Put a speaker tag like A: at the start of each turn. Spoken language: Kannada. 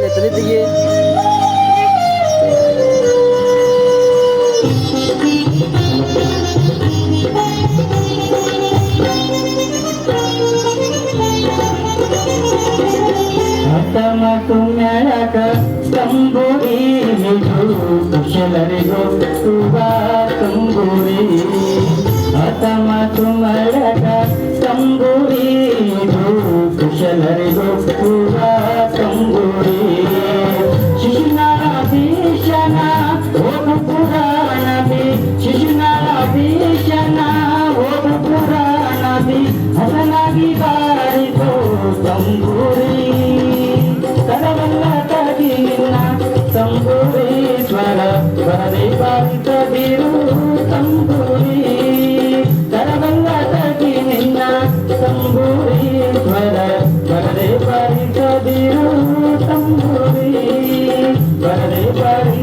A: ಹಾಗೆ ತಲೆ ತೆಗಿ.
B: ಮತ್ತು ಮೆಳಕ ತಂಬೂರಿ ಕುಶಲರಿಗೋ ಶುಭ ತಂಬೂರಿ ಮತ್ತು ಮೆಳಕ ತಂಬೂರಿ ಕುಶಲರಿಗೋ ಶುಭ ತಂಬೂರಿ ಶಿಶುನಾಭೀಷಣ ಓದು ಪುರಾಣದಿ ಶಿಶುನಾಭೀಷಣ ಓದು ಪುರಾಣದಿ ಹಸನಾಗಿ ಬಾರಿಸೋ ತಂಬೂರಿ ತಂಬೂರೀಶ್ವರ ಬರದೆ ಬಾರಿಸದಿರು ತಂಬೂರಿ ಕರಬಲ್ಲ ತಗಿ ನಿನ್ನ ತಂಬೂರೀಶ್ವರ ಬರದೆ ಬಾರಿಸದಿರು ತಂಬೂರಿ ಬರದೆ ಬಾರಿ